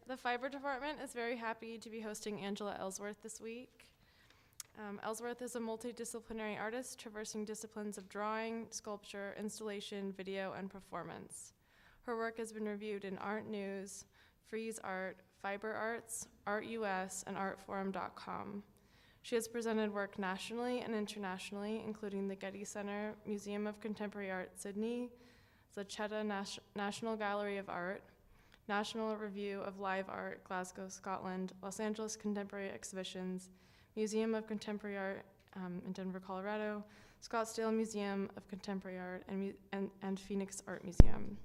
The Fiber Department is very happy to be hosting Angela Ellsworth this week. Ellsworth is a multidisciplinary artist traversing disciplines of drawing, sculpture, installation, video, and performance. Her work has been reviewed in Art News, Frieze Art, Fiber Arts, Art US, and artforum.com. She has presented work nationally and internationally, including the Getty Center, Museum of Contemporary Art, Sydney, Zachetta National Gallery of Art, National Review of Live Art, Glasgow, Scotland, Los Angeles Contemporary Exhibitions, Museum of Contemporary Art in Denver, Colorado, Scottsdale Museum of Contemporary Art, and Phoenix Art Museum.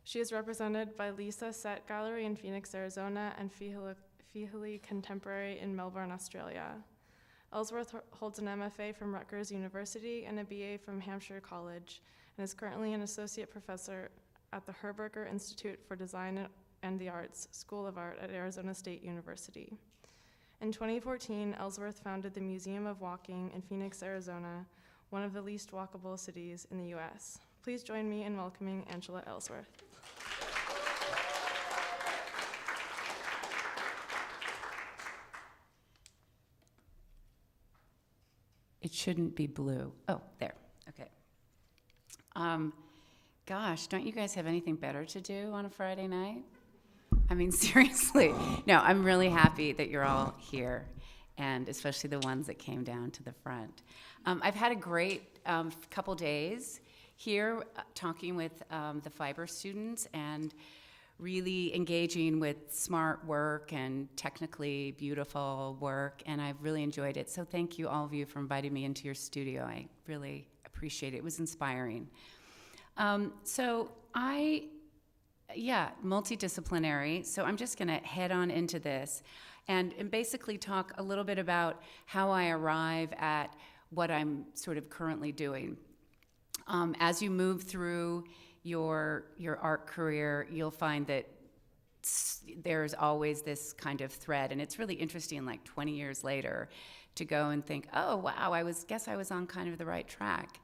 She is represented by Lisa Set Gallery in Phoenix, Arizona, and Fihili Contemporary in Melbourne, Australia. Ellsworth holds an MFA from Rutgers University and a BA from Hampshire College, and is currently an associate professor at the Herberger Institute for Design and the Arts, School of Art at Arizona State University. In 2014, Ellsworth founded the Museum of Walking in Phoenix, Arizona, one of the least walkable cities in the US. Please join me in welcoming Angela Ellsworth. It shouldn't be blue. Oh, there, okay. Gosh, don't you guys have anything better to do on a Friday night? I mean, seriously. No, I'm really happy that you're all here, and especially the ones that came down to the front. I've had a great couple days here talking with the fiber students and really engaging with smart work and technically beautiful work, and I've really enjoyed it. So thank you, all of you, for inviting me into your studio. I really appreciate it. It was inspiring. Multidisciplinary. So I'm just going to head on into this and basically talk a little bit about how I arrive at what I'm sort of currently doing. As you move through your art career, you'll find that there's always this kind of thread, and it's really interesting, like 20 years later, to go and think, oh, wow, I was on kind of the right track.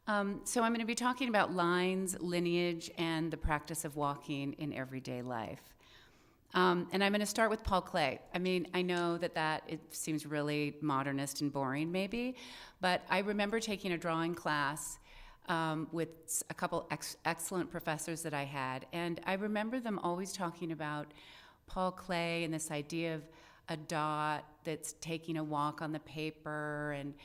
So I'm going to be talking about lines, lineage, and the practice of walking in everyday life. And I'm going to start with Paul Klee. I mean, I know that it seems really modernist and boring maybe, but I remember taking a drawing class with a couple excellent professors that I had, and I remember them always talking about Paul Klee and this idea of a dot that's taking a walk on the paper, and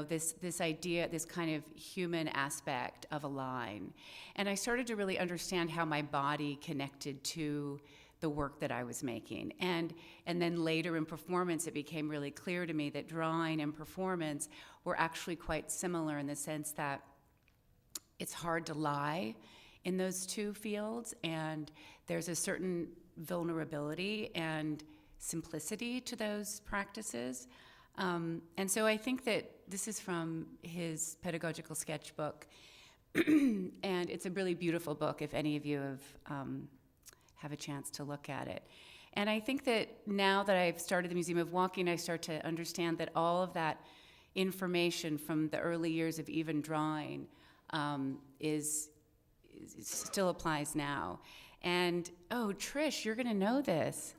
this idea, this kind of human aspect of a line. And I started to really understand how my body connected to the work that I was making. And then later in performance, it became really clear to me that drawing and performance were actually quite similar in the sense that it's hard to lie in those two fields, and there's a certain vulnerability and simplicity to those practices. And so I think that this is from his pedagogical sketchbook, and it's a really beautiful book if any of you have a chance to look at it. And I think that now that I've started the Museum of Walking, I start to understand that all of that information from the early years of even drawing still applies now. And, oh, Trish, you're going to know this.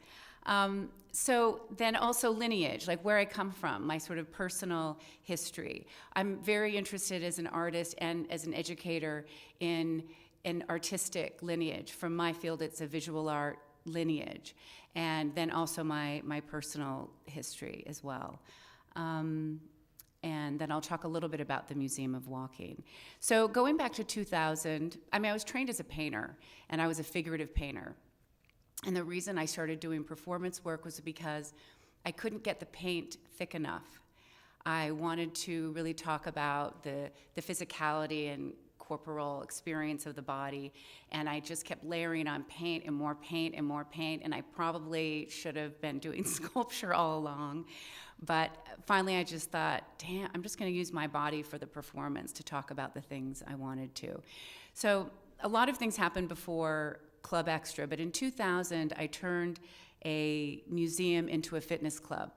So then also lineage, like where I come from, my sort of personal history. I'm very interested as an artist and as an educator in an artistic lineage. From my field, it's a visual art lineage. And then also my personal history as well. And then I'll talk a little bit about the Museum of Walking. So going back to 2000, I was trained as a painter, and I was a figurative painter. And the reason I started doing performance work was because I couldn't get the paint thick enough. I wanted to really talk about the physicality and corporal experience of the body, and I just kept layering on paint and more paint and more paint, and I probably should have been doing sculpture all along. But finally I just thought, damn, I'm just going to use my body for the performance to talk about the things I wanted to. So a lot of things happened before Club Extra, but in 2000 I turned a museum into a fitness club.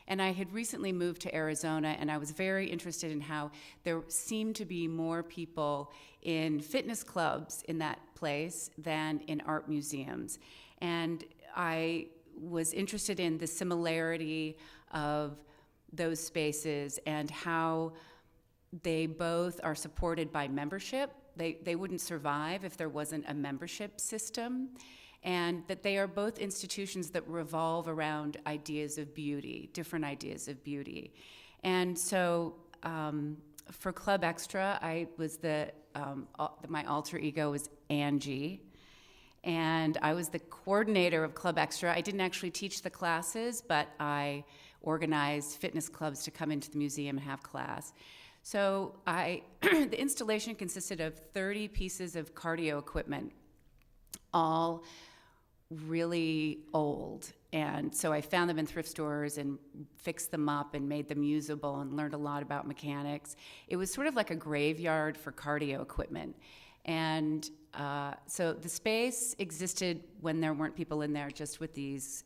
And I had recently moved to Arizona, and I was very interested in how there seemed to be more people in fitness clubs in that place than in art museums. And I was interested in the similarity of those spaces and how they both are supported by membership. They wouldn't survive if there wasn't a membership system, and that they are both institutions that revolve around ideas of beauty, different ideas of beauty. And so for Club Extra, I was my alter ego was Angie, and I was the coordinator of Club Extra. I didn't actually teach the classes, but I organized fitness clubs to come into the museum and have class. So the installation consisted of 30 pieces of cardio equipment, all really old. And so I found them in thrift stores and fixed them up and made them usable and learned a lot about mechanics. It was sort of like a graveyard for cardio equipment. And so the space existed when there weren't people in there, just with these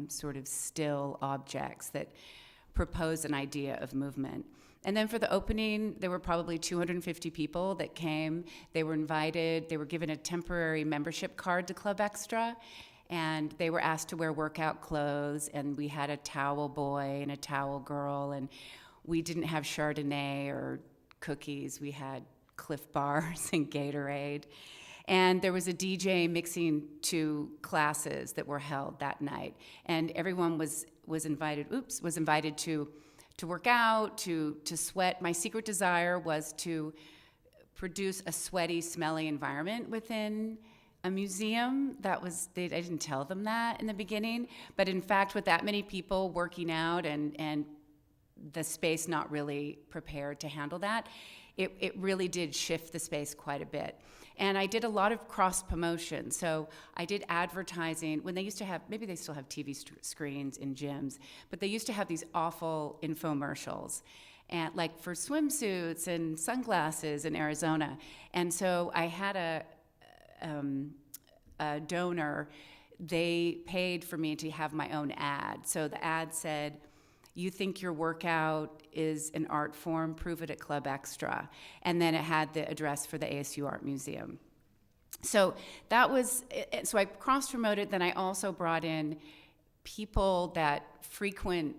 sort of still objects that propose an idea of movement. And then for the opening, there were probably 250 people that came. They were invited. They were given a temporary membership card to Club Extra, and they were asked to wear workout clothes, and we had a towel boy and a towel girl, and we didn't have Chardonnay or cookies. We had Cliff Bars and Gatorade. And there was a DJ mixing 2 classes that were held that night. And everyone was invited to work out, to sweat. My secret desire was to produce a sweaty, smelly environment within a museum. I didn't tell them that in the beginning, but in fact, with that many people working out and the space not really prepared to handle that, it really did shift the space quite a bit. And I did a lot of cross-promotion. So I did advertising when they used to have, maybe they still have TV screens in gyms, but they used to have these awful infomercials, and like for swimsuits and sunglasses in Arizona. And so I had a donor. They paid for me to have my own ad. So the ad said, "You think your workout is an art form? Prove it at Club Extra." And then it had the address for the ASU Art Museum. So so I cross-promoted. Then I also brought in people that frequent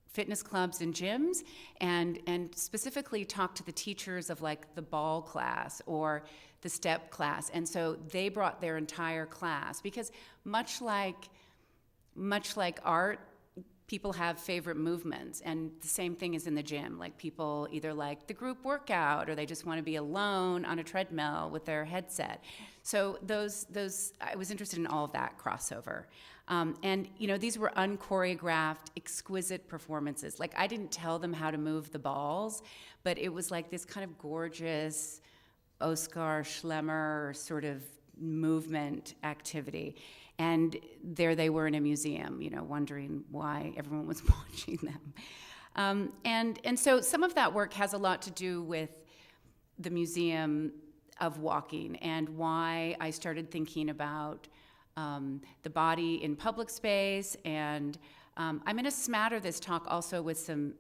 fitness clubs and gyms, and specifically talked to the teachers of like the ball class or the step class. And so they brought their entire class, because much like art, people have favorite movements, and the same thing is in the gym. Like people either like the group workout or they just want to be alone on a treadmill with their headset. So I was interested in all of that crossover. And these were unchoreographed, exquisite performances. Like I didn't tell them how to move the balls, but it was like this kind of gorgeous Oskar Schlemmer sort of movement activity. And there they were in a museum, wondering why everyone was watching them. And so some of that work has a lot to do with the Museum of Walking and why I started thinking about the body in public space. And I'm going to smatter this talk also with some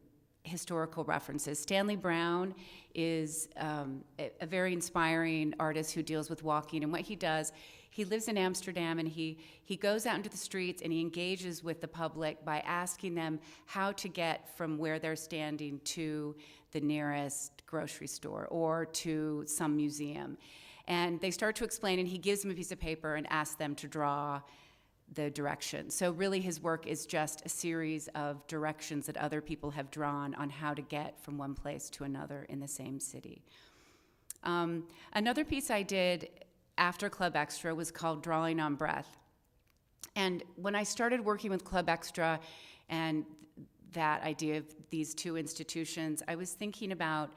historical references. Stanley Brown is a very inspiring artist who deals with walking, and what he does, he lives in Amsterdam, and he goes out into the streets and he engages with the public by asking them how to get from where they're standing to the nearest grocery store or to some museum. And they start to explain, and he gives them a piece of paper and asks them to draw the directions. So really his work is just a series of directions that other people have drawn on how to get from one place to another in the same city. Another piece I did after Club Extra was called Drawing on Breath. And when I started working with Club Extra and that idea of these 2 institutions, I was thinking about,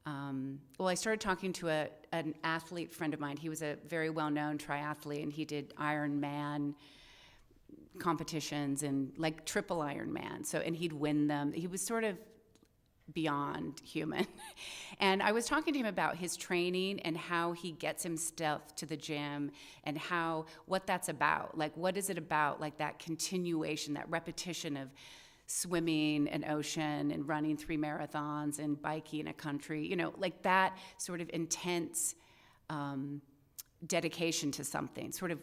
I started talking to an athlete friend of mine. He was a very well-known triathlete, and he did Ironman competitions and like triple Ironman. And he'd win them. He was sort of beyond human. And I was talking to him about his training and how he gets himself to the gym and what that's about. Like, what is it about? Like that continuation, that repetition of swimming an ocean and running 3 marathons and biking a country, like that sort of intense dedication to something, sort of,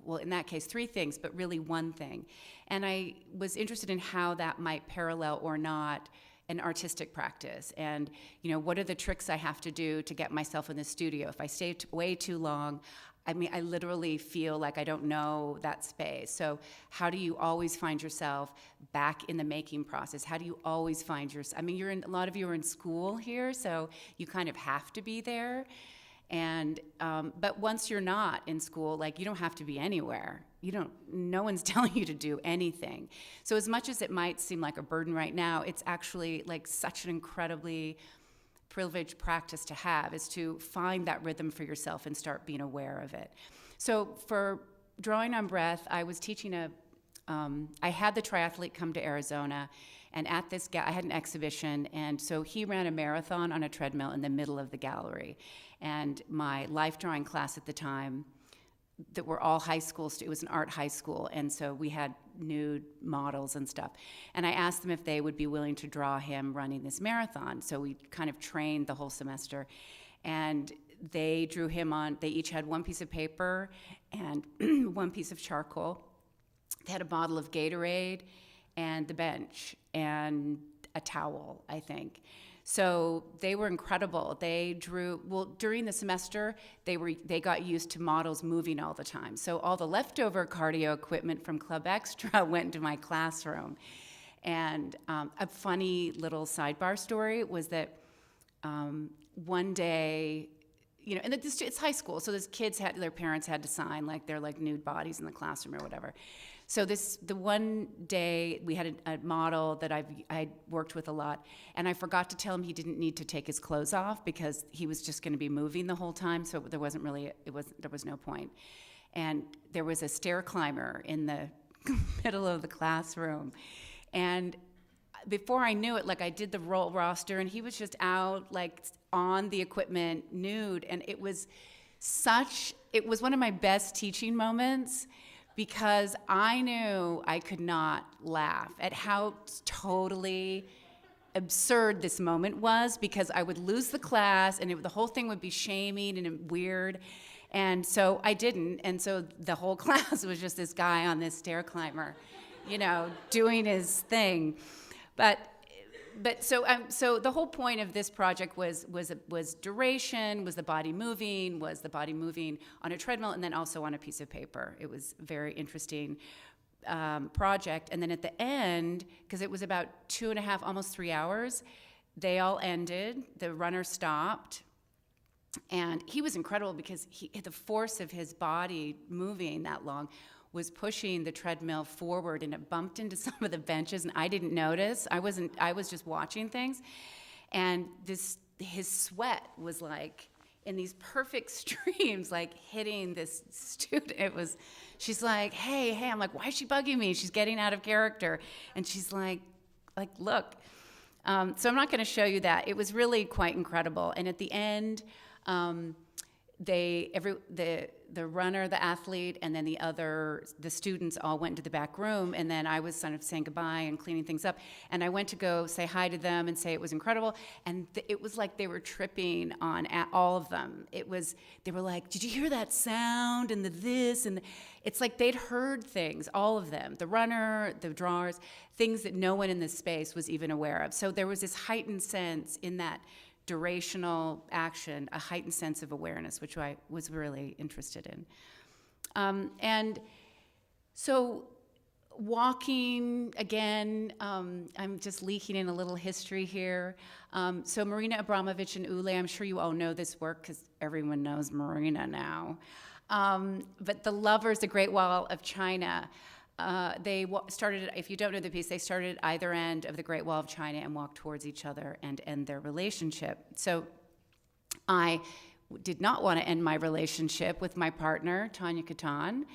well, in that case, 3 things, but really one thing. And I was interested in how that might parallel or not an artistic practice. And, what are the tricks I have to do to get myself in the studio? If I stay way too long, I literally feel like I don't know that space. So how do you always find yourself back in the making process? How do you always find yourself? A lot of you are in school here, so you kind of have to be there. And but once you're not in school, like, you don't have to be anywhere. No one's telling you to do anything. So as much as it might seem like a burden right now, it's actually like such an incredibly privileged practice to have, is to find that rhythm for yourself and start being aware of it. So for Drawing on Breath, I was teaching I had the triathlete come to Arizona, and at this, I had an exhibition, and so he ran a marathon on a treadmill in the middle of the gallery. And my life drawing class at the time, that were all high school, it was an art high school, and so we had nude models and stuff. And I asked them if they would be willing to draw him running this marathon. So we kind of trained the whole semester. And they drew him on, they each had one piece of paper and one piece of charcoal. They had a bottle of Gatorade and the bench and a towel, I think. So they were incredible. They drew, during the semester, they got used to models moving all the time. So all the leftover cardio equipment from Club Extra went into my classroom. And a funny little sidebar story was that one day, and it's high school, so their parents had to sign like their nude bodies in the classroom or whatever. So the one day we had a model that I worked with a lot, and I forgot to tell him he didn't need to take his clothes off because he was just going to be moving the whole time. So there was no point. And there was a stair climber in the middle of the classroom, and before I knew it, I did the roster, and he was just out on the equipment nude, and it was one of my best teaching moments, because I knew I could not laugh at how totally absurd this moment was, because I would lose the class and the whole thing would be shaming and weird. And so I didn't. And so the whole class was just this guy on this stair climber, doing his thing. But so the whole point of this project was duration, was the body moving on a treadmill, and then also on a piece of paper. It was a very interesting project. And then at the end, because it was about 2.5, almost 3 hours, they all ended. The runner stopped, and he was incredible because the force of his body moving that long was pushing the treadmill forward, and it bumped into some of the benches, and I didn't notice. I was just watching things. And his sweat was in these perfect streams, hitting this student. She's like, hey, I'm like, why is she bugging me? She's getting out of character. And she's like, look. So I'm not gonna show you that. It was really quite incredible. And at the end, the runner, the athlete, and then the students all went into the back room, and then I was sort of saying goodbye and cleaning things up, and I went to go say hi to them and say it was incredible, and it was like they were tripping on all of them. They were like, did you hear that sound, and this, and it's like they'd heard things, all of them, the runner, the drawers, things that no one in this space was even aware of. So there was this heightened sense in that durational action, a heightened sense of awareness, which I was really interested in. And so walking, again, I'm just leaking in a little history here. So Marina Abramovic and Ule, I'm sure you all know this work because everyone knows Marina now. But the lovers, the Great Wall of China, they started, if you don't know the piece, they started at either end of the Great Wall of China and walked towards each other and end their relationship. So I did not want to end my relationship with my partner, Tanya Katan.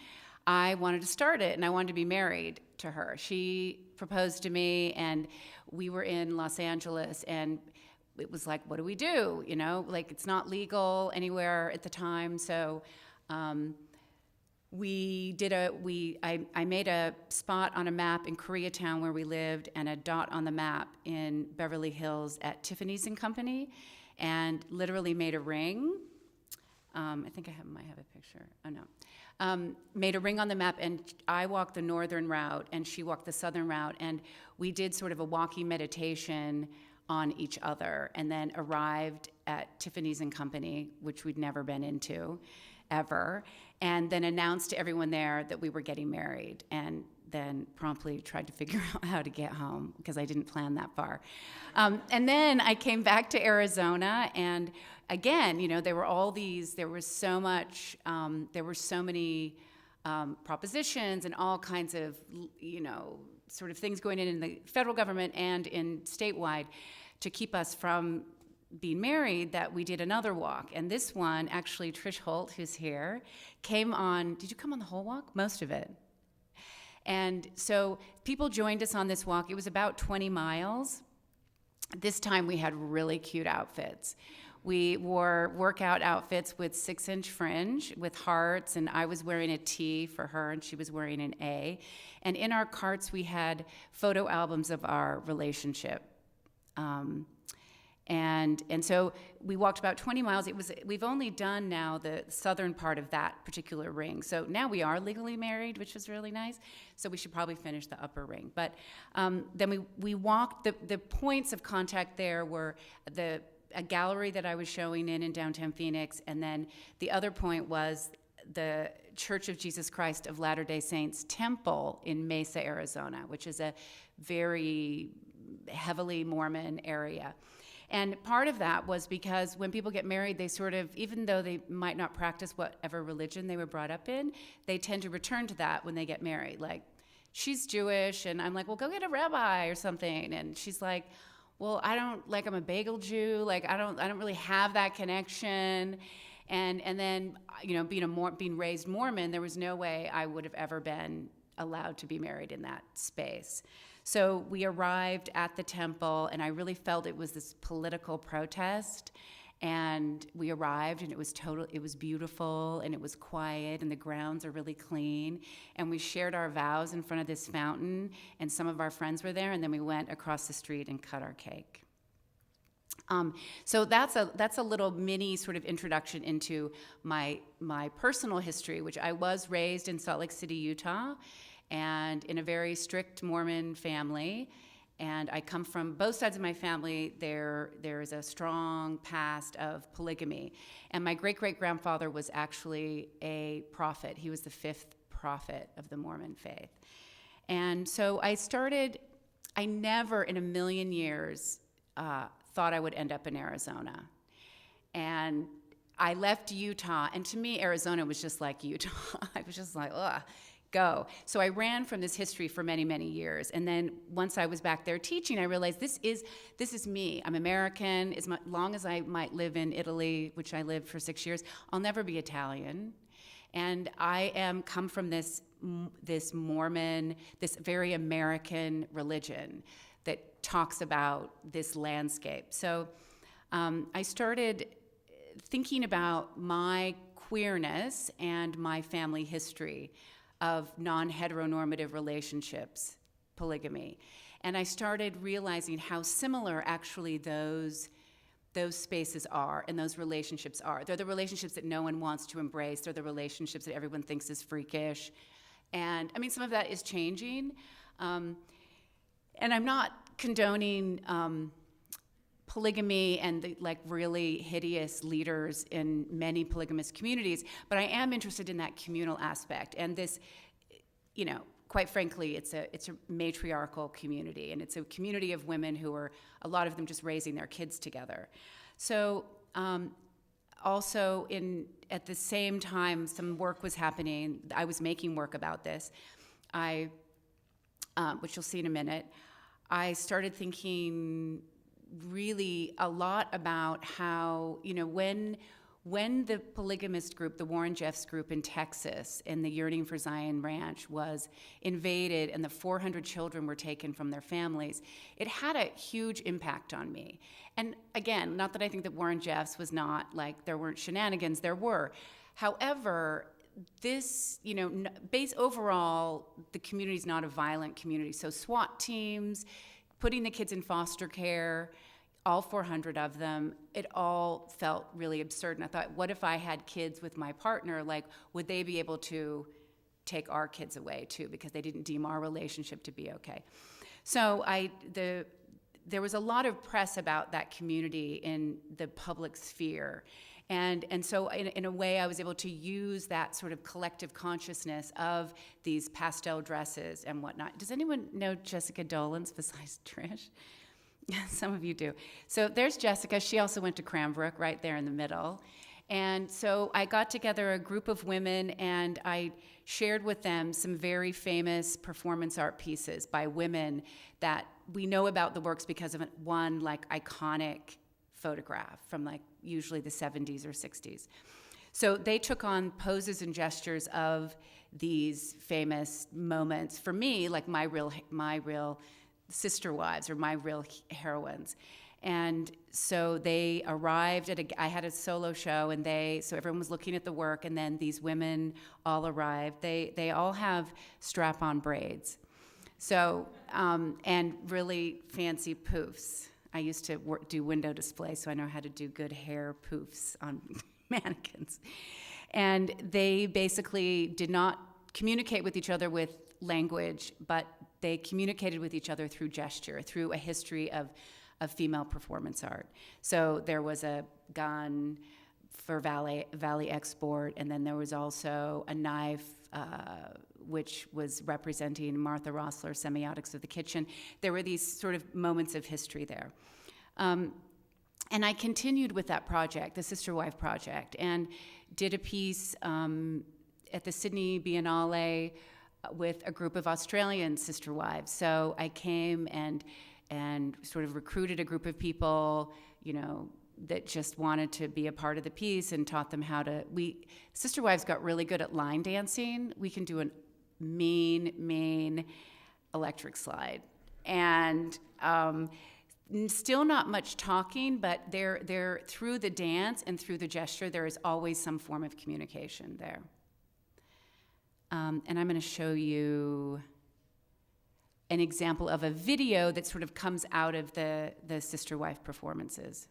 I wanted to start it, and I wanted to be married to her. She proposed to me, and we were in Los Angeles, and it was like, what do we do? It's not legal anywhere at the time, so I made a spot on a map in Koreatown where we lived and a dot on the map in Beverly Hills at Tiffany's and Company, and literally made a ring. I think might have a picture. Oh no. Made a ring on the map, and I walked the northern route and she walked the southern route, and we did sort of a walkie meditation on each other, and then arrived at Tiffany's and Company, which we'd never been into ever, and then announced to everyone there that we were getting married, and then promptly tried to figure out how to get home because I didn't plan that far. And then I came back to Arizona, and again, there was so many propositions and all kinds of, sort of things going in the federal government and in statewide to keep us from being married, that we did another walk. And this one, actually, Trish Holt, who's here, came on. Did you come on the whole walk? Most of it. And so people joined us on this walk. It was about 20 miles. This time we had really cute outfits. We wore workout outfits with 6-inch fringe with hearts, and I was wearing a T for her, and she was wearing an A. And in our carts, we had photo albums of our relationship. And so we walked about 20 miles. We've only done now the southern part of that particular ring. So now we are legally married, which is really nice. So we should probably finish the upper ring. But then we walked, the points of contact there were a gallery that I was showing in downtown Phoenix, and then the other point was the Church of Jesus Christ of Latter-day Saints temple in Mesa, Arizona, which is a very heavily Mormon area. And part of that was because when people get married, they sort of, even though they might not practice whatever religion they were brought up in, they tend to return to that when they get married. Like, she's Jewish, and I'm like, well, go get a rabbi or something. And she's like, well, I'm a bagel Jew. Like, I don't really have that connection. And then, being raised Mormon, there was no way I would have ever been allowed to be married in that space. So we arrived at the temple, and I really felt it was this political protest. And we arrived, and it was beautiful, and it was quiet, and the grounds are really clean. And we shared our vows in front of this fountain, and some of our friends were there, and then we went across the street and cut our cake. So that's a little mini sort of introduction into my personal history, which I was raised in Salt Lake City, Utah, and in a very strict Mormon family. And I come from both sides of my family. There is a strong past of polygamy. And my great-great-grandfather was actually a prophet. He was the 5th prophet of the Mormon faith. And so I never in a million years thought I would end up in Arizona. And I left Utah, and to me, Arizona was just like Utah. I was just like, ugh. Go. So I ran from this history for many, many years. And then once I was back there teaching, I realized this is me. I'm American. As long as I might live in Italy, which I lived for 6 years, I'll never be Italian. And I come from this Mormon, this very American religion that talks about this landscape. So I started thinking about my queerness and my family history of non-heteronormative relationships, polygamy. And I started realizing how similar actually those spaces are and those relationships are. They're the relationships that no one wants to embrace. They're the relationships that everyone thinks is freakish. And I mean, some of that is changing. And I'm not condoning polygamy and the really hideous leaders in many polygamous communities, but I am interested in that communal aspect. And this, quite frankly, it's a matriarchal community, and it's a community of women who are, a lot of them just raising their kids together. So also at the same time, some work was happening. I was making work about this, which you'll see in a minute. I started thinking really a lot about how, when the polygamist group, the Warren Jeffs group in Texas, in the Yearning for Zion Ranch, was invaded and the 400 children were taken from their families, it had a huge impact on me. And again, not that I think that Warren Jeffs was not there weren't shenanigans, there were. However, this, overall, the community is not a violent community. So SWAT teams, putting the kids in foster care, all 400 of them, it all felt really absurd. And I thought, what if I had kids with my partner? Like, would they be able to take our kids away too, because they didn't deem our relationship to be okay? So there was a lot of press about that community in the public sphere. And so in a way, I was able to use that sort of collective consciousness of these pastel dresses and whatnot. Does anyone know Jessica Dolan's besides Trish? Some of you do. So there's Jessica. She also went to Cranbrook, right there in the middle. And so I got together a group of women, and I shared with them some very famous performance art pieces by women that we know about the works because of one iconic photograph from usually the 70s or 60s. So they took on poses and gestures of these famous moments. For me, like my real sister wives or my real heroines. And so they arrived I had a solo show, and so everyone was looking at the work, and then these women all arrived. They all have strap-on braids. So, and really fancy poofs. I used to do window display, so I know how to do good hair poofs on mannequins. And they basically did not communicate with each other with language, but they communicated with each other through gesture, through a history of female performance art. So there was a gun for Valley Export, and then there was also a knife which was representing Martha Rossler's Semiotics of the Kitchen. There were these sort of moments of history there. And I continued with that project, the Sister Wife Project, and did a piece at the Sydney Biennale with a group of Australian sister wives. So I came and sort of recruited a group of people, that just wanted to be a part of the piece, and taught them how to. Sister wives got really good at line dancing. We can do a mean electric slide, and still not much talking, but they're through the dance and through the gesture, there is always some form of communication there. And I'm going to show you an example of a video that sort of comes out of the sister wife performances.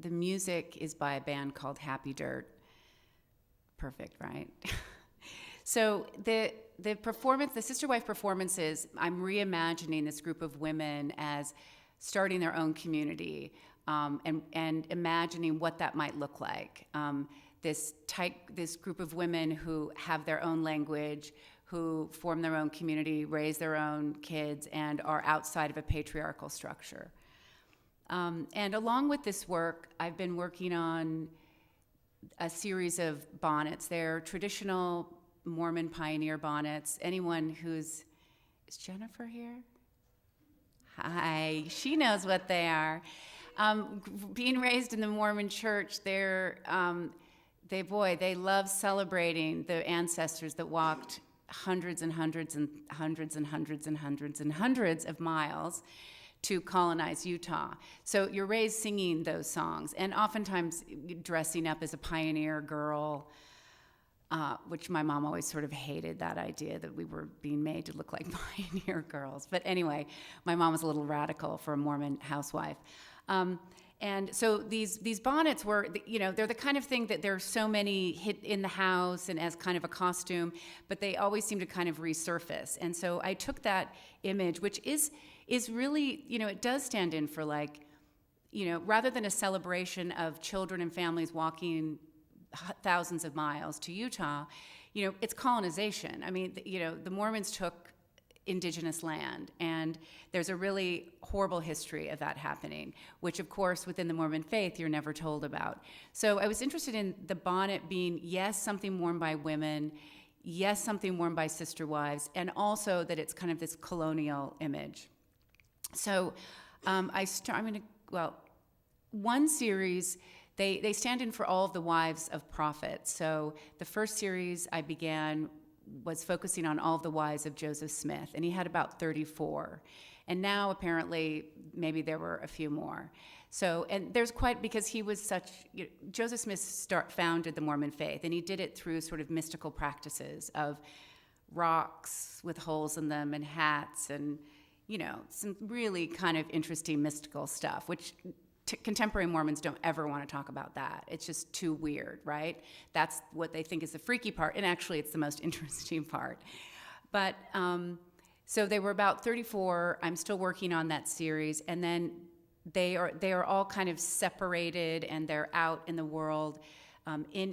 The music is by a band called Happy Dirt. Perfect, right? So the performance, the sister wife performances, I'm reimagining this group of women as starting their own community, and imagining what that might look like. This group of women who have their own language, who form their own community, raise their own kids, and are outside of a patriarchal structure. And along with this work, I've been working on a series of bonnets. They're traditional Mormon pioneer bonnets. Anyone who's, is Jennifer here? Hi, she knows what they are. Being raised in the Mormon church, they love celebrating the ancestors that walked hundreds and hundreds and hundreds and hundreds and hundreds and hundreds of miles to colonize Utah. So you're raised singing those songs, and oftentimes dressing up as a pioneer girl, which my mom always sort of hated that idea that we were being made to look like pioneer girls. But anyway, my mom was a little radical for a Mormon housewife. And so these bonnets were, they're the kind of thing that there are so many hit in the house and as kind of a costume, but they always seem to kind of resurface. And so I took that image, which is really, it does stand in for rather than a celebration of children and families walking thousands of miles to Utah, it's colonization. I mean, the Mormons took indigenous land, and there's a really horrible history of that happening, which of course within the Mormon faith you're never told about. So I was interested in the bonnet being, yes, something worn by women, yes, something worn by sister wives, and also that it's kind of this colonial image. So one series, they stand in for all of the wives of prophets. So the first series I began was focusing on all of the wives of Joseph Smith, and he had about 34. And now apparently maybe there were a few more. So, and there's quite, because he was such, Joseph Smith founded the Mormon faith, and he did it through sort of mystical practices of rocks with holes in them and hats and, some really kind of interesting mystical stuff, which contemporary Mormons don't ever want to talk about that. It's just too weird, right? That's what they think is the freaky part, and actually it's the most interesting part. But so they were about 34. I'm still working on that series, and then they are all kind of separated, and they're out in the world in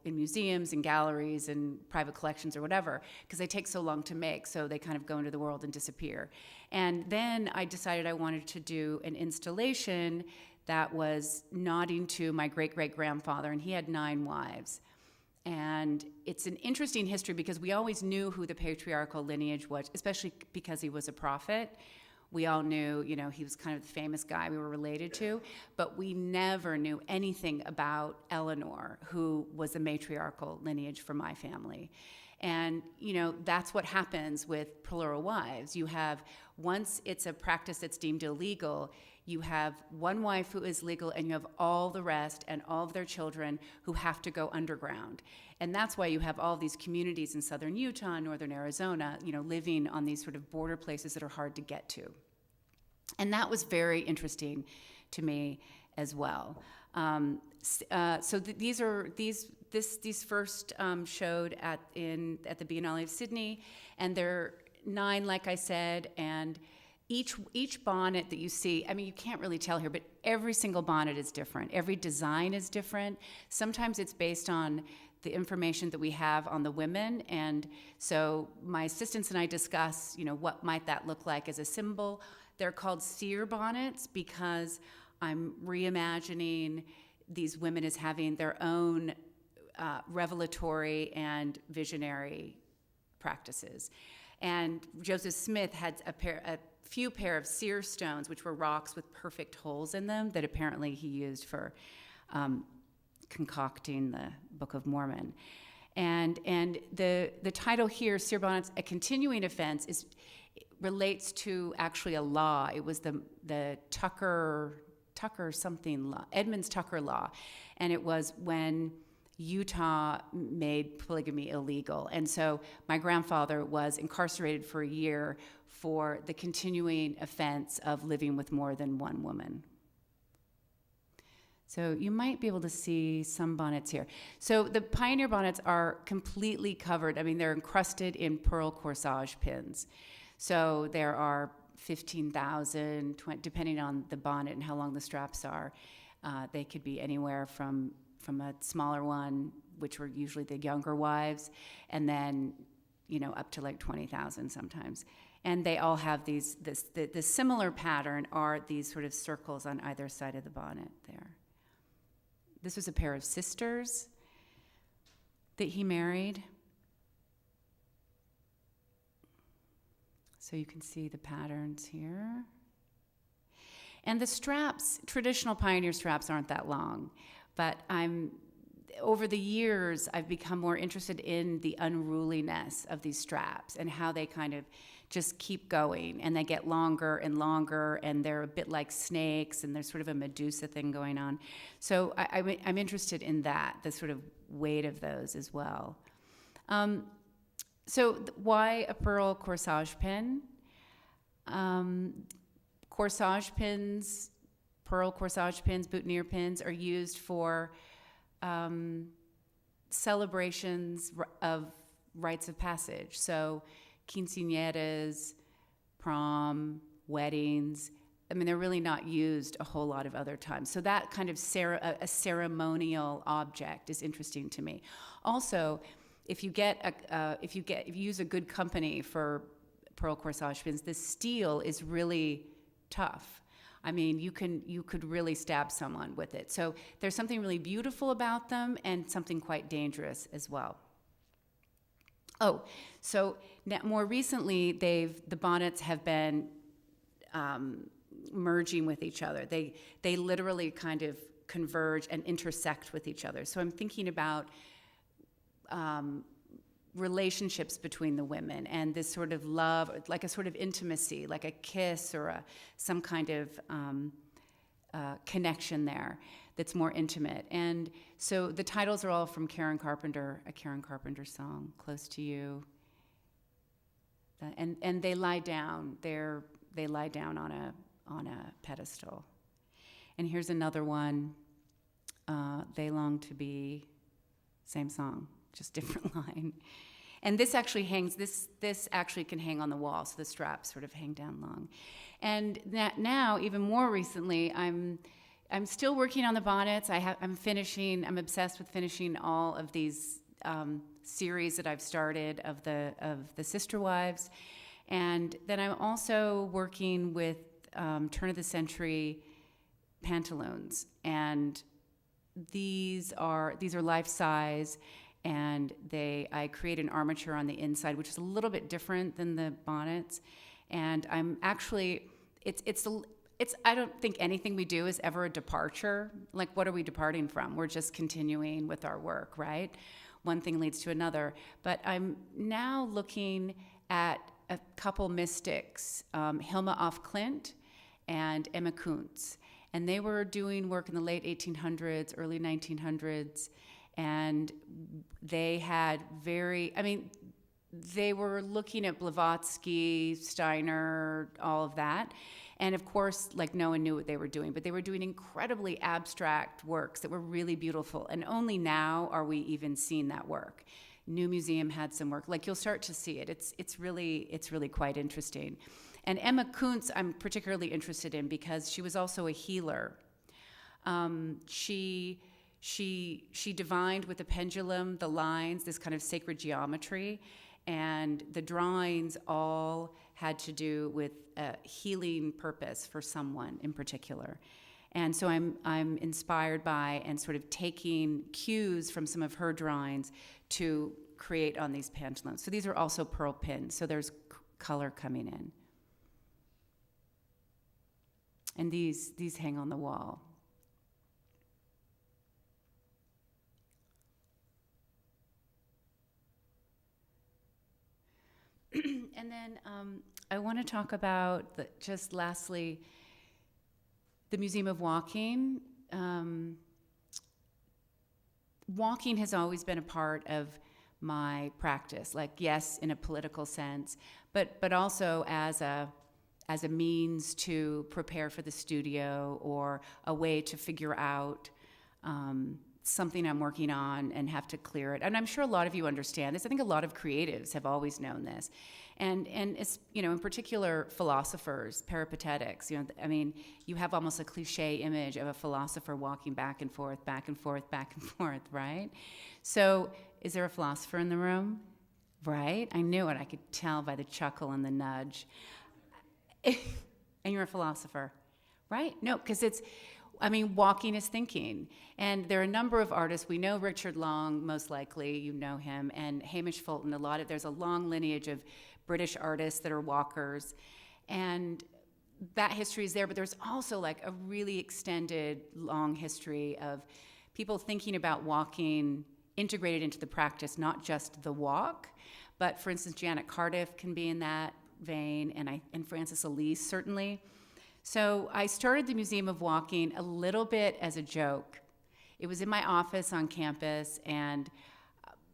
museums and galleries and private collections or whatever, because they take so long to make, so they kind of go into the world and disappear. And then I decided I wanted to do an installation that was nodding to my great-great-grandfather, and he had 9 wives. And it's an interesting history because we always knew who the patriarchal lineage was, especially because he was a prophet. We all knew, he was kind of the famous guy we were related to, but we never knew anything about Eleanor, who was the matriarchal lineage for my family. And, that's what happens with plural wives. You have, once it's a practice that's deemed illegal, you have one wife who is legal, and you have all the rest and all of their children who have to go underground. And that's why you have all these communities in southern Utah and northern Arizona, living on these sort of border places that are hard to get to. And that was very interesting to me as well. These first showed at the Biennale of Sydney, and there are 9, like I said, and each bonnet that you see, I mean, you can't really tell here, but every single bonnet is different. Every design is different. Sometimes it's based on the information that we have on the women, and so my assistants and I discuss, what might that look like as a symbol. They're called seer bonnets because I'm reimagining these women as having their own revelatory and visionary practices. And Joseph Smith had a few pair of seer stones, which were rocks with perfect holes in them that apparently he used for concocting the Book of Mormon. And the title here, Seer Bonnets, a continuing offense, relates to actually a law. It was the Tucker something law, Edmunds Tucker law, and it was when Utah made polygamy illegal. And so my grandfather was incarcerated for a year for the continuing offense of living with more than one woman. So you might be able to see some bonnets here. So the pioneer bonnets are completely covered. I mean, they're encrusted in pearl corsage pins. So there are 15,000, depending on the bonnet and how long the straps are. They could be anywhere from a smaller one, which were usually the younger wives, and then up to like 20,000 sometimes. And they all have the similar pattern are these sort of circles on either side of the bonnet there. this was a pair of sisters that he married. So you can see the patterns here. And the straps, traditional pioneer straps aren't that long, but over the years, I've become more interested in the unruliness of these straps and how they kind of just keep going, and they get longer and longer, and they're a bit like snakes, and there's sort of a Medusa thing going on. So I'm interested in that, the sort of weight of those as well. Why a pearl corsage pin? Corsage pins, pearl corsage pins, boutonniere pins are used for celebrations of rites of passage. So quinceañeras, prom, weddings. I mean, they're really not used a whole lot of other times. So that kind of a ceremonial object is interesting to me. Also, if you use a good company for pearl corsage pins, the steel is really tough. I mean, you could really stab someone with it. So there's something really beautiful about them and something quite dangerous as well. Oh, so now, more recently, the Bonnets have been merging with each other. They literally kind of converge and intersect with each other. So I'm thinking about relationships between the women and this sort of love, like a sort of intimacy, like a kiss or some kind of connection there that's more intimate. And so the titles are all from Karen Carpenter, a Karen Carpenter song, Close to You. And they lie down. They lie down on a pedestal. And here's another one. They long to be, same song, just different line. And this actually hangs. This actually can hang on the wall, so the straps sort of hang down long. And that now, even more recently, I'm still working on the bonnets. I'm obsessed with finishing all of these series that I've started of the sister wives, and then I'm also working with turn of the century pantaloons, and these are life size, and I create an armature on the inside, which is a little bit different than the bonnets, and I'm actually I don't think anything we do is ever a departure. Like, what are we departing from? We're just continuing with our work, right? One thing leads to another. But I'm now looking at a couple mystics, Hilma af Klint and Emma Kuntz. And they were doing work in the late 1800s, early 1900s. And they had they were looking at Blavatsky, Steiner, all of that. And of course, like, no one knew what they were doing, but they were doing incredibly abstract works that were really beautiful. And only now are we even seeing that work. New Museum had some work. Like, you'll start to see it. It's really quite interesting. And Emma Kuntz, I'm particularly interested in because she was also a healer. She divined with the pendulum, the lines, this kind of sacred geometry, and the drawings all had to do with a healing purpose for someone in particular. And so I'm inspired by and sort of taking cues from some of her drawings to create on these pantaloons. So these are also pearl pins, so there's color coming in. And these hang on the wall. And then I want to talk about, just lastly, the Museum of Walking. Walking has always been a part of my practice, like, yes, in a political sense, but also as a means to prepare for the studio, or a way to figure out something I'm working on and have to clear it. And I'm sure a lot of you understand this. I think a lot of creatives have always known this. And it's, in particular, philosophers, peripatetics, I mean, you have almost a cliche image of a philosopher walking back and forth, back and forth, back and forth, right? So is there a philosopher in the room? Right? I knew it. I could tell by the chuckle and the nudge. And you're a philosopher, right? No, because I mean, walking is thinking. And there are a number of artists. We know Richard Long, most likely, you know him, and Hamish Fulton. There's a long lineage of British artists that are walkers. And that history is there, but there's also like a really extended, long history of people thinking about walking integrated into the practice, not just the walk, but for instance, Janet Cardiff can be in that vein, and Frances Elise certainly. So I started the Museum of Walking a little bit as a joke. It was in my office on campus, and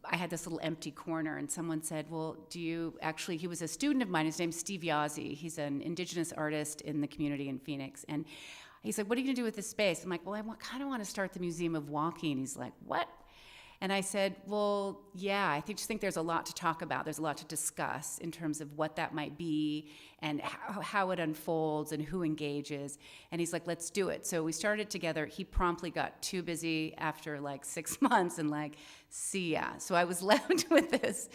I had this little empty corner, and someone said, well, he was a student of mine, his name's Steve Yazzie. He's an indigenous artist in the community in Phoenix. And he said, what are you gonna do with this space? I'm like, well, I kind of want to start the Museum of Walking. He's like, what? And I said, well, yeah, I just think there's a lot to talk about. There's a lot to discuss in terms of what that might be and how it unfolds and who engages. And he's like, let's do it. So we started together. He promptly got too busy after like 6 months and like, see ya. So I was left with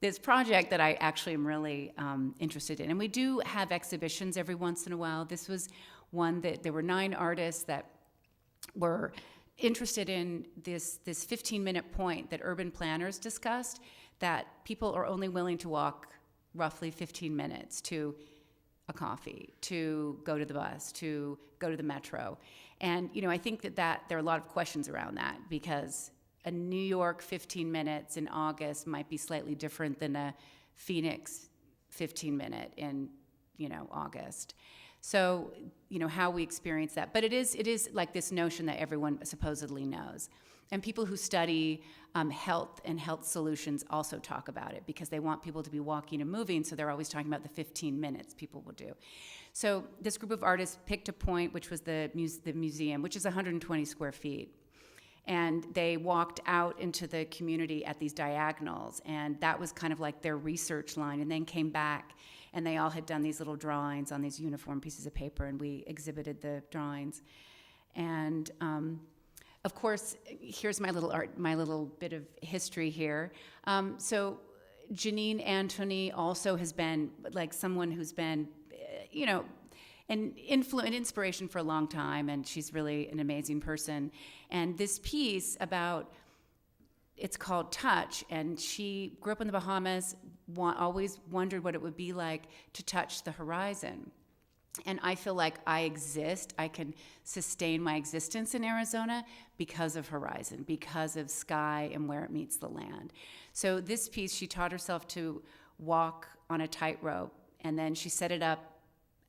this project that I actually am really interested in. And we do have exhibitions every once in a while. This was one that there were 9 artists that were interested in this 15-minute point that urban planners discussed, that people are only willing to walk roughly 15 minutes to a coffee, to go to the bus, to go to the metro. And I think that there are a lot of questions around that, because a New York 15 minutes in August might be slightly different than a Phoenix 15-minute in August. So, how we experience that. But it is like this notion that everyone supposedly knows. And people who study health and health solutions also talk about it, because they want people to be walking and moving, so they're always talking about the 15 minutes people will do. So this group of artists picked a point, which was the museum, which is 120 square feet. And they walked out into the community at these diagonals, and that was kind of like their research line, and then came back. And they all had done these little drawings on these uniform pieces of paper, and we exhibited the drawings. And of course, here's my little bit of history here. So Janine Antony also has been like someone who's been, an inspiration for a long time, and she's really an amazing person. And this piece it's called Touch, and she grew up in the Bahamas, always wondered what it would be like to touch the horizon. And I feel like I can sustain my existence in Arizona because of horizon, because of sky and where it meets the land. So this piece, she taught herself to walk on a tightrope, and then she set it up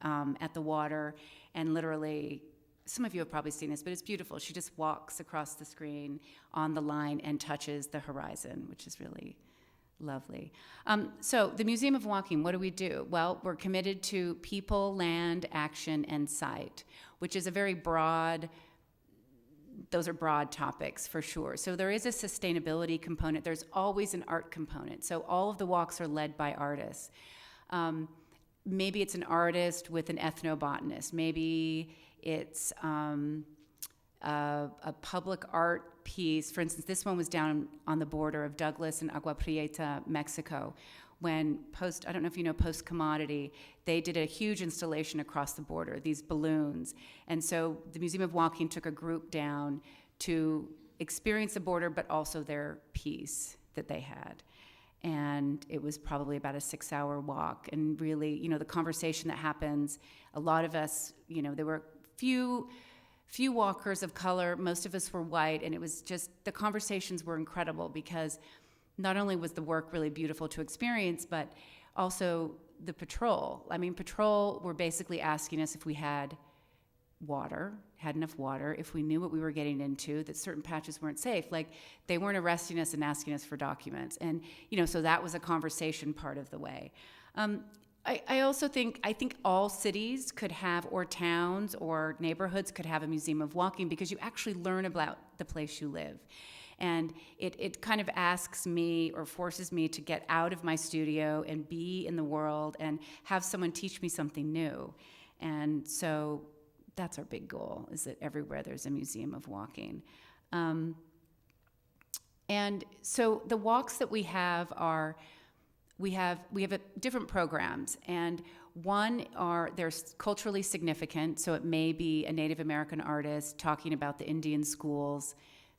at the water, and literally, some of you have probably seen this, but it's beautiful. She just walks across the screen on the line and touches the horizon, which is really lovely. So the Museum of Walking, what do we do? Well, we're committed to people, land, action, and site, which is those are broad topics for sure. So there is a sustainability component. There's always an art component. So all of the walks are led by artists. Maybe it's an artist with an ethnobotanist. Maybe it's a public art piece. For instance, this one was down on the border of Douglas and Agua Prieta, Mexico, when I don't know if you know Post Commodity, they did a huge installation across the border, these balloons. And so the Museum of Walking took a group down to experience the border, but also their piece that they had. And it was probably about a 6-hour walk. And really, the conversation that happens, a lot of us, there were few walkers of color, most of us were white, and it was just, the conversations were incredible, because not only was the work really beautiful to experience, but also the patrol. Patrol were basically asking us if we had enough water, if we knew what we were getting into, that certain patches weren't safe. Like, they weren't arresting us and asking us for documents. And, so that was a conversation part of the way. I also think all cities could have, or towns or neighborhoods could have a Museum of Walking, because you actually learn about the place you live. And it kind of asks me, or forces me, to get out of my studio and be in the world and have someone teach me something new. And so that's our big goal, is that everywhere there's a Museum of Walking. And so the walks that we have are we have different programs, and they're culturally significant, so it may be a Native American artist talking about the Indian schools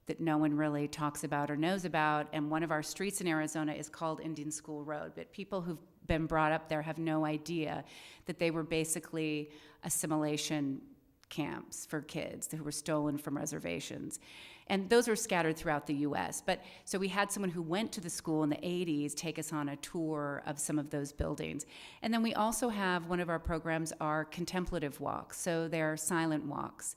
that no one really talks about or knows about, and one of our streets in Arizona is called Indian School Road, but people who've been brought up there have no idea that they were basically assimilation camps for kids who were stolen from reservations. And those are scattered throughout the U.S. But so we had someone who went to the school in the 80s take us on a tour of some of those buildings. And then we also have, one of our programs are contemplative walks. So they're silent walks.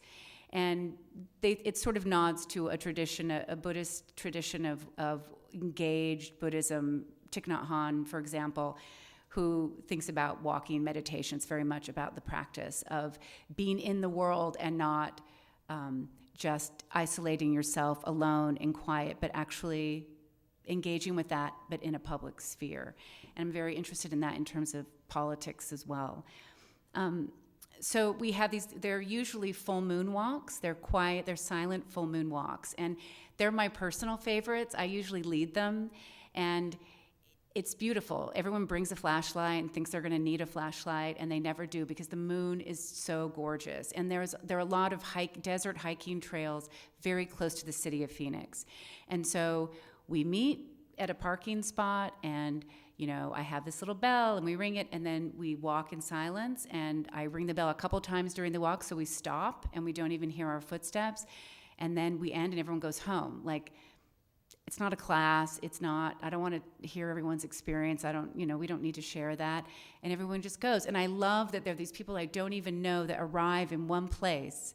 And it sort of nods to a tradition, a Buddhist tradition of engaged Buddhism. Thich Nhat Hanh, for example, who thinks about walking meditation. It's very much about the practice of being in the world and not just isolating yourself alone and quiet, but actually engaging with that, but in a public sphere. And I'm very interested in that in terms of politics as well. So we have these, they're usually full moon walks. They're quiet, they're silent full moon walks. And they're my personal favorites. I usually lead them. And it's beautiful. Everyone brings a flashlight and thinks they're going to need a flashlight, and they never do because the moon is so gorgeous. And there are a lot of desert hiking trails very close to the city of Phoenix. And so we meet at a parking spot, and I have this little bell, and we ring it, and then we walk in silence, and I ring the bell a couple times during the walk, so we stop, and we don't even hear our footsteps, and then we end, and everyone goes home. It's not a class. I don't want to hear everyone's experience. We don't need to share that. And everyone just goes. And I love that there are these people I don't even know that arrive in one place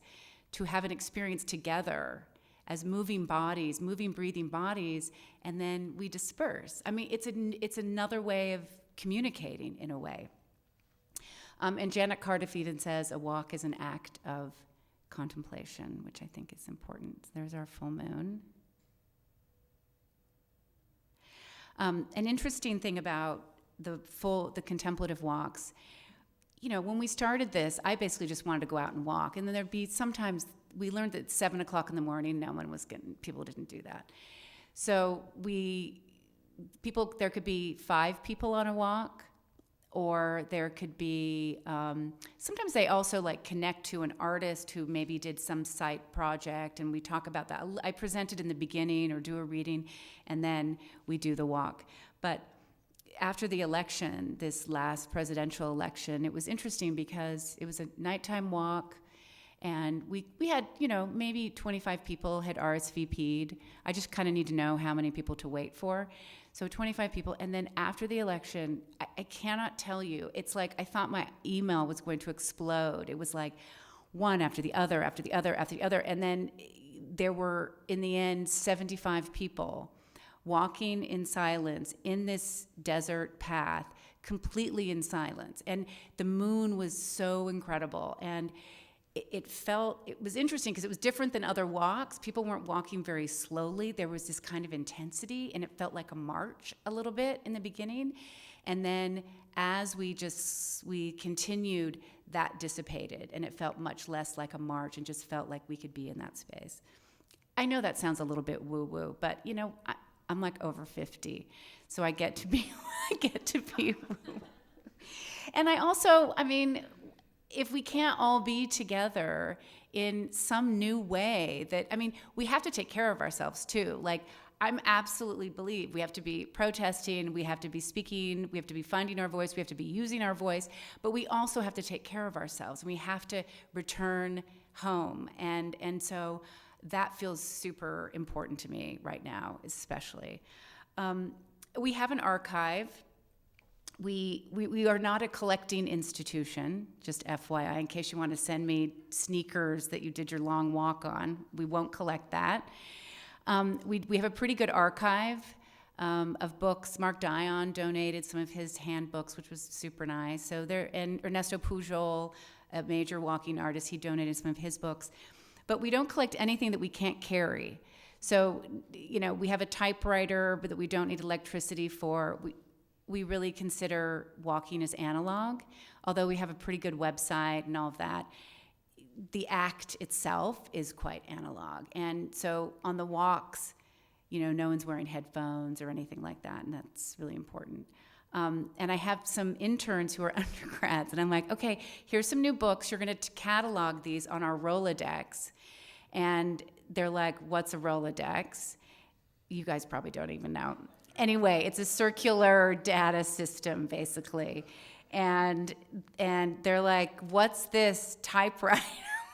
to have an experience together as moving bodies, moving, breathing bodies, and then we disperse. I mean, it's another way of communicating in a way. And Janet Cardiff even says a walk is an act of contemplation, which I think is important. There's our full moon. An interesting thing about the contemplative walks, when we started this, I basically just wanted to go out and walk. And then there'd be sometimes, we learned that 7 o'clock in the morning, people didn't do that. So there could be 5 people on a walk, or there could be, sometimes they also connect to an artist who maybe did some site project, and we talk about that. I presented in the beginning or do a reading, and then we do the walk. But after the election, this last presidential election, it was interesting because it was a nighttime walk, and we had, maybe 25 people had RSVP'd. I just kind of need to know how many people to wait for. So 25 people, and then after the election, I cannot tell you, it's like I thought my email was going to explode. It was like one after the other, after the other, after the other, and then there were, in the end, 75 people walking in silence in this desert path, completely in silence. And the moon was so incredible, and it was interesting because it was different than other walks. People weren't walking very slowly. There was this kind of intensity, and it felt like a march a little bit in the beginning. And then as we continued, that dissipated, and it felt much less like a march and just felt like we could be in that space. I know that sounds a little bit woo-woo, but I'm over 50, so I get to be woo. And I also, if we can't all be together in some new way we have to take care of ourselves too. I'm absolutely believe we have to be protesting, we have to be speaking, we have to be finding our voice, we have to be using our voice, but we also have to take care of ourselves, and we have to return home. And so that feels super important to me right now, especially. We have an archive. We are not a collecting institution, just FYI, in case you want to send me sneakers that you did your long walk on. We won't collect that. We have a pretty good archive of books. Mark Dion donated some of his handbooks, which was super nice. And Ernesto Pujol, a major walking artist, he donated some of his books. But we don't collect anything that we can't carry. So, we have a typewriter, but that we don't need electricity for. We really consider walking as analog, although we have a pretty good website and all of that. The act itself is quite analog. And so on the walks, no one's wearing headphones or anything like that, and that's really important. And I have some interns who are undergrads, and I'm like, okay, here's some new books. You're going to catalog these on our Rolodex. And they're like, what's a Rolodex? You guys probably don't even know. Anyway, it's a circular data system, basically. And they're like, what's this typewriter?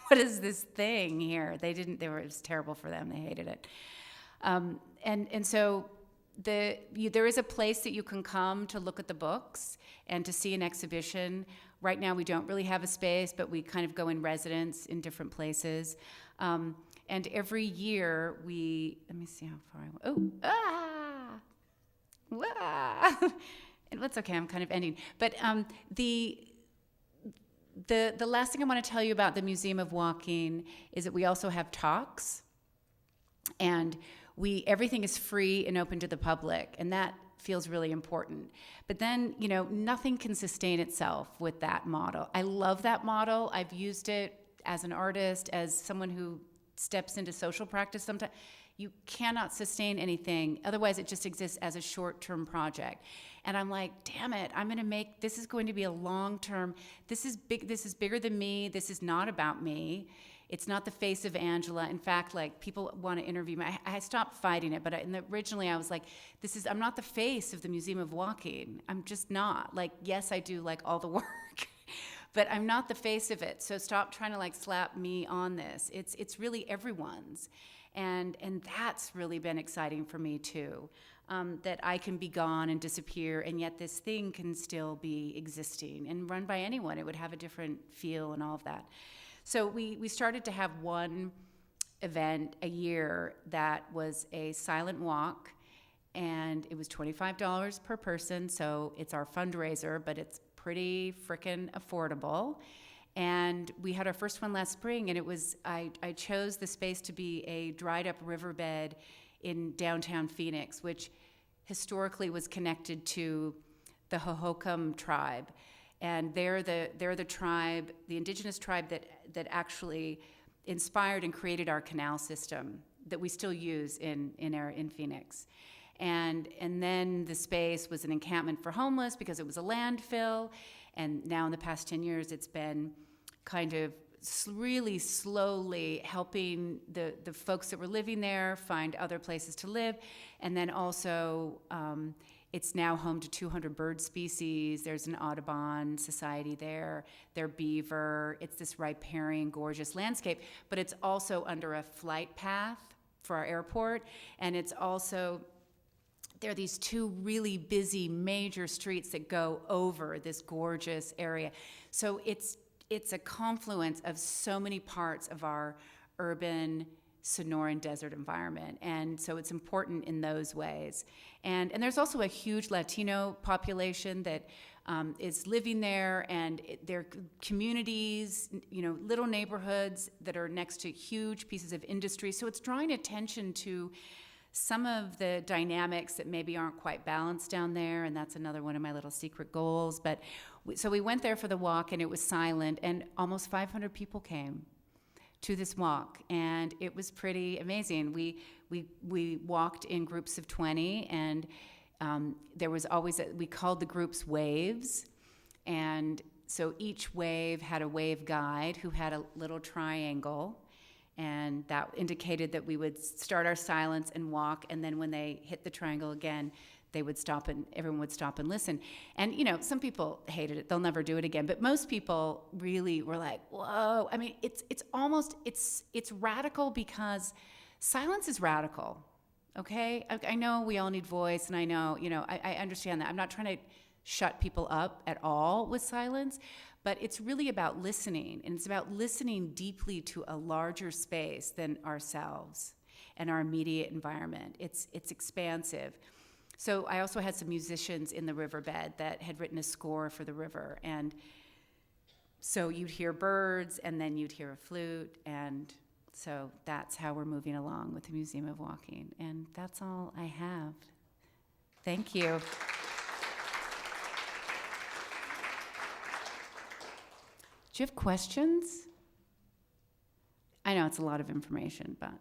What is this thing here? It was terrible for them. They hated it. And so there is a place that you can come to look at the books and to see an exhibition. Right now we don't really have a space, but we kind of go in residence in different places. And every year let me see how far I went. And that's okay, I'm kind of ending. But the last thing I want to tell you about the Museum of Walking is that we also have talks, and everything is free and open to the public, and that feels really important. But then, nothing can sustain itself with that model. I love that model. I've used it as an artist, as someone who steps into social practice sometimes. You cannot sustain anything. Otherwise, it just exists as a short-term project. And I'm like, damn it, this is going to be a long-term, this is bigger than me. This is not about me. It's not the face of Angela. In fact, like, people want to interview me. I stopped fighting it, but originally I was like, I'm not the face of the Museum of Walking. I'm just not. Like, yes, I do like all the work, but I'm not the face of it. So stop trying to like slap me on this. It's really everyone's. And that's really been exciting for me too, that I can be gone and disappear, and yet this thing can still be existing and run by anyone. It would have a different feel and all of that. So we started to have one event a year that was a silent walk, and it was $25 per person, so it's our fundraiser, but it's pretty frickin' affordable. And we had our first one last spring, and I chose the space to be a dried up riverbed in downtown Phoenix, which historically was connected to the Hohokam tribe. And they're the tribe, the indigenous tribe that actually inspired and created our canal system that we still use in Phoenix. And then the space was an encampment for homeless because it was a landfill. And now in the past 10 years, it's been kind of really slowly helping the folks that were living there find other places to live. And then also, it's now home to 200 bird species. There's an Audubon Society there. They're beaver. It's this riparian, gorgeous landscape. But it's also under a flight path for our airport. And it's also, there are these two really busy major streets that go over this gorgeous area. So it's a confluence of so many parts of our urban Sonoran desert environment, and so it's important in those ways. And there's also a huge Latino population that is living there, and they're communities, little neighborhoods that are next to huge pieces of industry. So it's drawing attention to some of the dynamics that maybe aren't quite balanced down there, and that's another one of my little secret goals. But so we went there for the walk, and it was silent, and almost 500 people came to this walk, and it was pretty amazing. We walked in groups of 20, and there was always we called the groups waves, and so each wave had a wave guide who had a little triangle, and that indicated that we would start our silence and walk, and then when they hit the triangle again, they would stop, and everyone would stop and listen. And some people hated it; they'll never do it again. But most people really were like, "Whoa!" I mean, it's almost radical because silence is radical. Okay, I know we all need voice, and I know I understand that. I'm not trying to shut people up at all with silence, but it's really about listening, and it's about listening deeply to a larger space than ourselves and our immediate environment. It's expansive. So I also had some musicians in the riverbed that had written a score for the river, and so you'd hear birds, and then you'd hear a flute, and so that's how we're moving along with the Museum of Walking, and that's all I have. Thank you. Do you have questions? I know it's a lot of information, but